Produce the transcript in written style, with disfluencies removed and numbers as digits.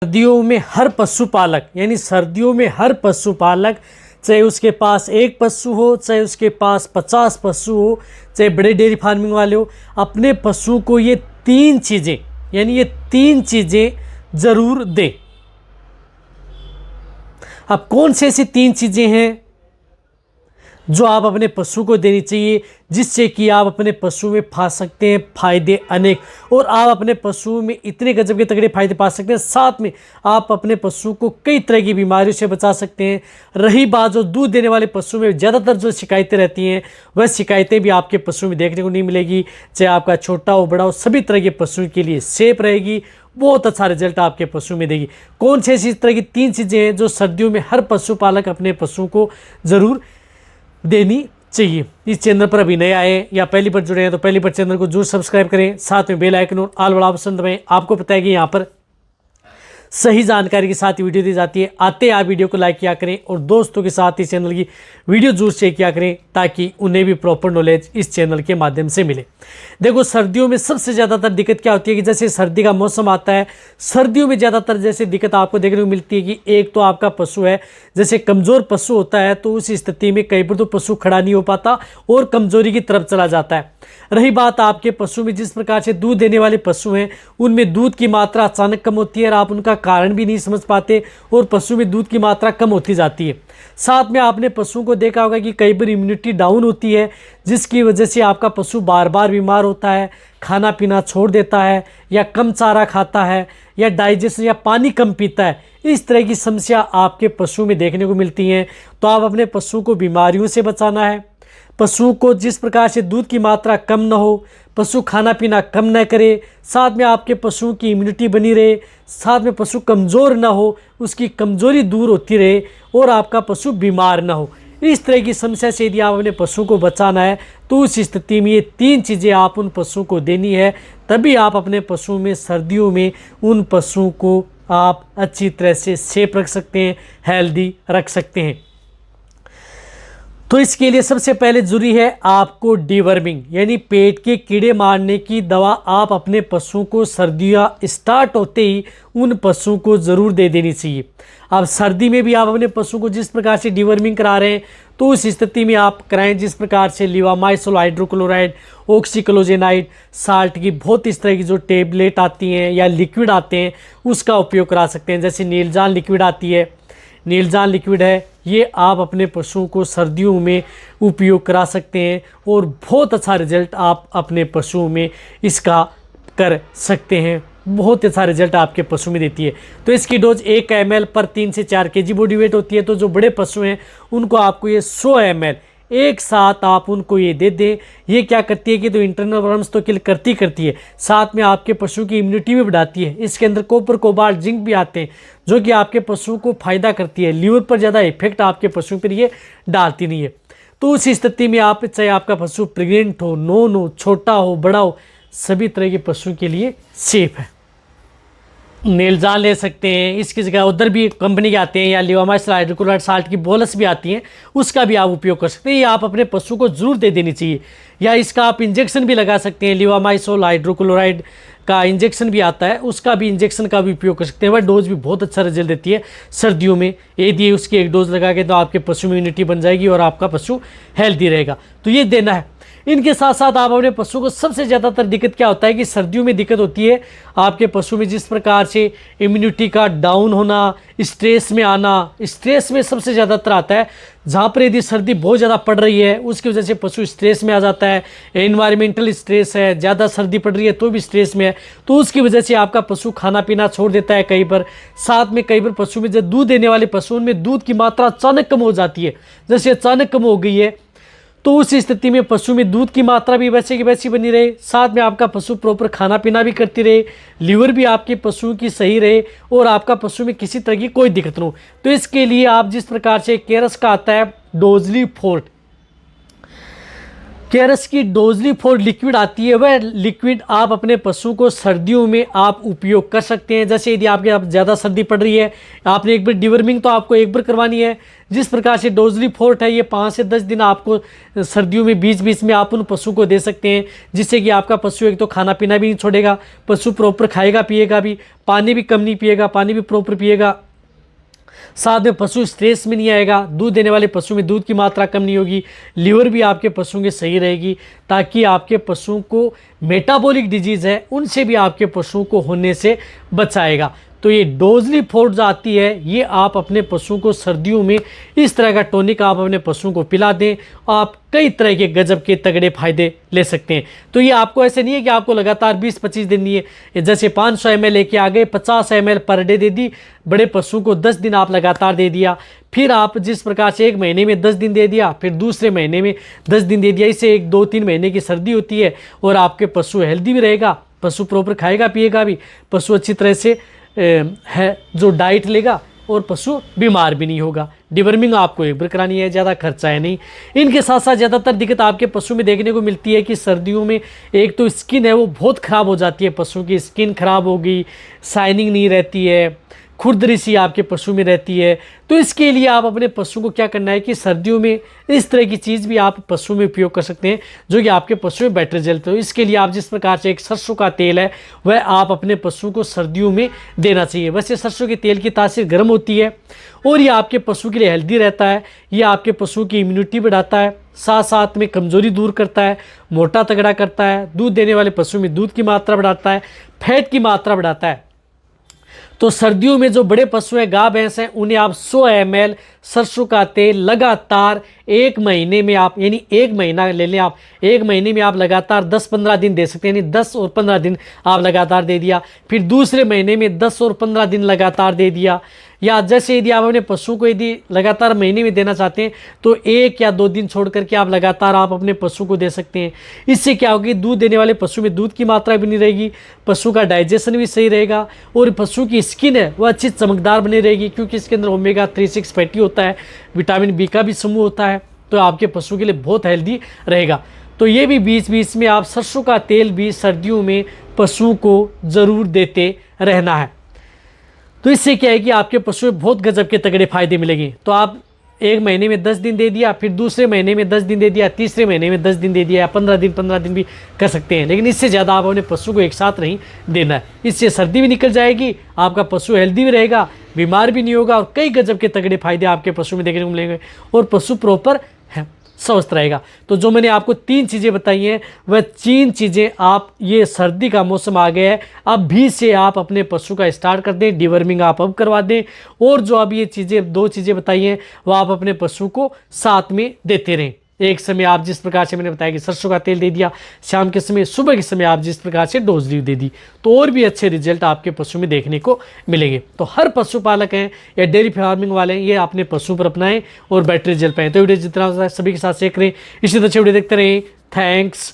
सर्दियों में हर पशुपालक यानी सर्दियों में हर पशुपालक, चाहे उसके पास एक पशु हो, चाहे उसके पास 50 पशु हो, चाहे बड़े डेयरी फार्मिंग वाले हो, अपने पशु को ये तीन चीज़ें ज़रूर दें। अब कौन सी ऐसी तीन चीज़ें हैं जो आप अपने पशु को देनी चाहिए, जिससे कि आप अपने पशु में पा सकते हैं फायदे अनेक, और आप अपने पशु में इतने गजब के तगड़े फायदे पा सकते हैं, साथ में आप अपने पशु को कई तरह की बीमारियों से बचा सकते हैं। रही बात जो दूध देने वाले पशु में ज़्यादातर जो शिकायतें रहती हैं, वह शिकायतें भी आपके पशु में देखने को नहीं मिलेगी। चाहे आपका छोटा हो बड़ा हो, सभी तरह के पशु के लिए सेफ रहेगी, बहुत अच्छा रिजल्ट आपके पशु में देगी। कौन सी ऐसी तरह की तीन चीज़ें हैं जो सर्दियों में हर पशुपालक अपने पशु को ज़रूर देनी चाहिए। इस चैनल पर अभी नए आए या पहली बार जुड़े हैं तो पहली बार चैनल को जरूर सब्सक्राइब करें, साथ में बेल आइकन और ऑल वाला ऑप्शन दबाएं। आपको पता है कि यहाँ पर सही जानकारी के साथ वीडियो दी जाती है। आते आप वीडियो को लाइक किया करें और दोस्तों के साथ इस चैनल की वीडियो जरूर शेयर किया करें, ताकि उन्हें भी प्रॉपर नॉलेज इस चैनल के माध्यम से मिले। देखो, सर्दियों में सबसे ज़्यादातर दिक्कत क्या होती है कि जैसे सर्दी का मौसम आता है, सर्दियों में ज़्यादातर जैसे दिक्कत आपको देखने को मिलती है कि एक तो आपका पशु है, जैसे कमज़ोर पशु होता है, तो उस स्थिति में कई बार तो पशु खड़ा नहीं हो पाता और कमज़ोरी की तरफ चला जाता है। रही बात आपके पशु में, जिस प्रकार से दूध देने वाले पशु हैं, उनमें दूध की मात्रा अचानक कम होती है और आप उनका कारण भी नहीं समझ पाते और पशु में दूध की मात्रा कम होती जाती है। साथ में आपने पशुओं को देखा होगा कि कई बार इम्यूनिटी डाउन होती है, जिसकी वजह से आपका पशु बार बार बीमार होता है, खाना पीना छोड़ देता है, या कम चारा खाता है, या डाइजेशन या पानी कम पीता है। इस तरह की समस्या आपके पशु में देखने को मिलती हैं। तो आप अपने पशु को बीमारियों से बचाना है। पशु को जिस प्रकार से दूध की मात्रा कम न हो, पशु खाना पीना कम न करे, साथ में आपके पशुओं की इम्यूनिटी बनी रहे, साथ में पशु कमज़ोर न हो, उसकी कमज़ोरी दूर होती रहे और आपका पशु बीमार न हो। इस तरह की समस्या से यदि आप अपने पशु को बचाना है, तो उस स्थिति में ये तीन चीज़ें आप उन पशु को देनी है, तभी आप अपने पशु में सर्दियों में उन पशुओं को आप अच्छी तरह से सेफ रख सकते हैं, हेल्दी रख सकते हैं। तो इसके लिए सबसे पहले जरूरी है आपको डीवर्मिंग यानी पेट के कीड़े मारने की दवा आप अपने पशुओं को सर्दियाँ स्टार्ट होते ही उन पशुओं को ज़रूर दे देनी चाहिए। अब सर्दी में भी आप अपने पशु को जिस प्रकार से डीवर्मिंग करा रहे हैं, तो उस स्थिति में आप कराएं जिस प्रकार से लिवामाइसोल हाइड्रोक्लोराइड, ऑक्सीक्लोजेनाइड, साल्ट की बहुत इस तरह की जो टेबलेट आती हैं या लिक्विड आते हैं, उसका उपयोग करा सकते हैं। जैसे नीलजान लिक्विड आती है, नीलजान लिक्विड है, ये आप अपने पशुओं को सर्दियों में उपयोग करा सकते हैं और बहुत अच्छा रिजल्ट आप अपने पशुओं में इसका कर सकते हैं। बहुत अच्छा रिजल्ट आपके पशु में देती है। तो इसकी डोज 1 ml पर 3 से 4 kg बॉडी वेट होती है। तो जो बड़े पशु हैं उनको आपको ये 100 ml एक साथ आप उनको ये दे दें। ये क्या करती है कि तो इंटरनल वर्म्स तो किल करती है, साथ में आपके पशु की इम्यूनिटी भी बढ़ाती है। इसके अंदर कॉपर, कोबाल्ट, जिंक भी आते हैं, जो कि आपके पशु को फायदा करती है। लीवर पर ज़्यादा इफेक्ट आपके पशु पर ये डालती नहीं है। तो उस स्थिति में आप, चाहे आपका पशु प्रेग्नेंट हो, नॉन हो, छोटा हो, बड़ा हो, सभी तरह के पशु के लिए सेफ है। नीलजान ले सकते हैं, इसकी जगह उधर भी कंपनी के आते हैं, या लिवामाइसोल हाइड्रोक्लोराइड साल्ट की बोलस भी आती हैं, उसका भी आप उपयोग कर सकते हैं। ये आप अपने पशु को जरूर दे देनी चाहिए, या इसका आप इंजेक्शन भी लगा सकते हैं। लिवामाइसोल हाइड्रोक्लोराइड का इंजेक्शन भी आता है, उसका भी इंजेक्शन का भी उपयोग कर सकते हैं। वह डोज भी बहुत अच्छा रिजल्ट देती है सर्दियों में। यदि उसकी एक डोज लगा के तो आपके पशु में इम्यूनिटी बन जाएगी और आपका पशु हेल्दी रहेगा। तो ये देना है। इनके साथ साथ आप अपने पशु को, सबसे ज़्यादातर दिक्कत क्या होता है कि सर्दियों में दिक्कत होती है आपके पशु में जिस प्रकार से इम्यूनिटी का डाउन होना, स्ट्रेस में आना। स्ट्रेस में सबसे ज़्यादातर आता है जहाँ पर यदि सर्दी बहुत ज़्यादा पड़ रही है, उसकी वजह से पशु स्ट्रेस में आ जाता है। एनवायरमेंटल स्ट्रेस है, ज़्यादा सर्दी पड़ रही है तो भी स्ट्रेस में है, तो उसकी वजह से आपका पशु खाना पीना छोड़ देता है कई बार। साथ में कई बार पशु में, जब दूध देने वाले पशुओं में दूध की मात्रा अचानक कम हो जाती है, जैसे अचानक कम हो गई है, तो उस स्थिति में पशु में दूध की मात्रा भी वैसे की वैसी बनी रहे, साथ में आपका पशु प्रॉपर खाना पीना भी करती रहे, लीवर भी आपके पशु की सही रहे और आपका पशु में किसी तरह की कोई दिक्कत न हो। तो इसके लिए आप जिस प्रकार से केरस का आता है डोजली फोर्ट, केरस की डोजली फोर लिक्विड आती है, वह लिक्विड आप अपने पशु को सर्दियों में आप उपयोग कर सकते हैं। जैसे यदि आपके आप ज़्यादा सर्दी पड़ रही है, आपने एक बार डिवर्मिंग तो आपको एक बार करवानी है। जिस प्रकार से डोजली फोर्ट है, ये 5 से 10 दिन आपको सर्दियों में बीच बीच में आप उन पशु को दे सकते हैं, जिससे कि आपका पशु एक तो खाना पीना भी नहीं छोड़ेगा, पशु प्रॉपर खाएगा पिएगा भी, पानी भी कम नहीं पिएगा, पानी भी प्रॉपर पिएगा, साथ में पशु स्ट्रेस में नहीं आएगा, दूध देने वाले पशु में दूध की मात्रा कम नहीं होगी, लीवर भी आपके पशुओं की सही रहेगी, ताकि आपके पशुओं को मेटाबॉलिक डिजीज़ है उनसे भी आपके पशुओं को होने से बचाएगा। तो ये डोजली फोर्ट जो आती है, ये आप अपने पशुओं को सर्दियों में इस तरह का टॉनिक आप अपने पशुओं को पिला दें, आप कई तरह के गजब के तगड़े फायदे ले सकते हैं। तो ये आपको ऐसे नहीं है कि आपको लगातार 20-25 दिन नहीं है, जैसे 500 ml लेके आ गए, 50 ml पर डे दे दी, बड़े पशु को 10 दिन आप लगातार दे दिया, फिर आप जिस प्रकार से एक महीने में 10 दिन दे दिया, फिर दूसरे महीने में 10 दिन दे दिया, इससे 1-2-3 महीने की सर्दी होती है और आपके पशु हेल्दी भी रहेगा, पशु प्रॉपर खाएगा पिएगा भी, पशु अच्छी तरह से है जो डाइट लेगा और पशु बीमार भी नहीं होगा। डिवर्मिंग आपको एक बार करानी है, ज़्यादा खर्चा है नहीं। इनके साथ साथ ज़्यादातर दिक्कत आपके पशु में देखने को मिलती है कि सर्दियों में एक तो स्किन है वो बहुत ख़राब हो जाती है, पशु की स्किन खराब होगी, शाइनिंग नहीं रहती है, खुरदरी सी आपके पशु में रहती है। तो इसके लिए आप अपने पशु को क्या करना है कि सर्दियों में इस तरह की चीज़ भी आप पशु में उपयोग कर सकते हैं, जो कि आपके पशु में बेटर रिजल्ट हो। इसके लिए आप जिस प्रकार से एक सरसों का तेल है, वह आप अपने पशु को सर्दियों में देना चाहिए। वैसे सरसों के तेल की तासीर गर्म होती है और ये आपके पशु के लिए हेल्दी रहता है, ये आपके पशु की इम्यूनिटी बढ़ाता है, साथ साथ में कमजोरी दूर करता है, मोटा तगड़ा करता है, दूध देने वाले पशु में दूध की मात्रा बढ़ाता है, फैट की मात्रा बढ़ाता है। तो सर्दियों में जो बड़े पशु हैं, गाय भैंस हैं, उन्हें आप 100 ml सरसों का तेल लगातार 1 महीने में आप, यानी 1 महीना ले लें आप, 1 महीने में आप लगातार 10-15 दिन दे सकते हैं, यानी 10 और 15 दिन आप लगातार दे दिया, फिर दूसरे महीने में 10 और 15 दिन लगातार दे दिया। या जैसे यदि आप अपने पशु को यदि लगातार महीने में देना चाहते हैं तो 1 या 2 दिन छोड़ करके आप लगातार आप अपने पशु को दे सकते हैं। इससे क्या होगी, दूध देने वाले पशु में दूध की मात्रा भी नहीं रहेगी, पशु का डाइजेशन भी सही रहेगा और पशु की स्किन है वह अच्छी चमकदार बनी रहेगी, क्योंकि इसके अंदर ओमेगा 3-6 फैटी होता है, विटामिन बी का भी समूह होता है, तो आपके पशु के लिए बहुत हेल्दी रहेगा। तो ये भी बीच बीच में आप सरसों का तेल भी सर्दियों में पशुओं को ज़रूर देते रहना है। तो इससे क्या है कि आपके पशु में बहुत गजब के तगड़े फायदे मिलेंगे। तो आप 1 महीने में 10 दिन दे दिया, फिर दूसरे महीने में 10 दिन दे दिया, तीसरे महीने में 10 दिन दे दिया, 15 दिन भी कर सकते हैं, लेकिन इससे ज़्यादा आप अपने पशु को एक साथ नहीं देना है। इससे सर्दी भी निकल जाएगी, आपका पशु हेल्दी भी रहेगा, बीमार भी नहीं होगा और कई गजब के तगड़े फायदे आपके पशु में देखने को मिलेंगे और पशु प्रॉपर है स्वस्थ रहेगा। तो जो मैंने आपको 3 चीज़ें बताई हैं, वह 3 चीज़ें आप, ये सर्दी का मौसम आ गया है, अब भी से आप अपने पशु का स्टार्ट कर दें, डिवर्मिंग आप अब करवा दें, और जो अब ये चीज़ें 2 चीज़ें बताई हैं वह आप अपने पशु को साथ में देते रहें। एक समय आप जिस प्रकार से मैंने बताया कि सरसों का तेल दे दिया, शाम के समय, सुबह के समय आप जिस प्रकार से डोजली दे दी, तो और भी अच्छे रिजल्ट आपके पशु में देखने को मिलेंगे। तो हर पशुपालक हैं या डेयरी फार्मिंग वाले हैं, ये अपने पशु पर अपनाएं और बेटर रिजल्ट पाएं। तो वीडियो जितना सभी के साथ शेयर करें, इसी तरह वीडियो देखते रहें। थैंक्स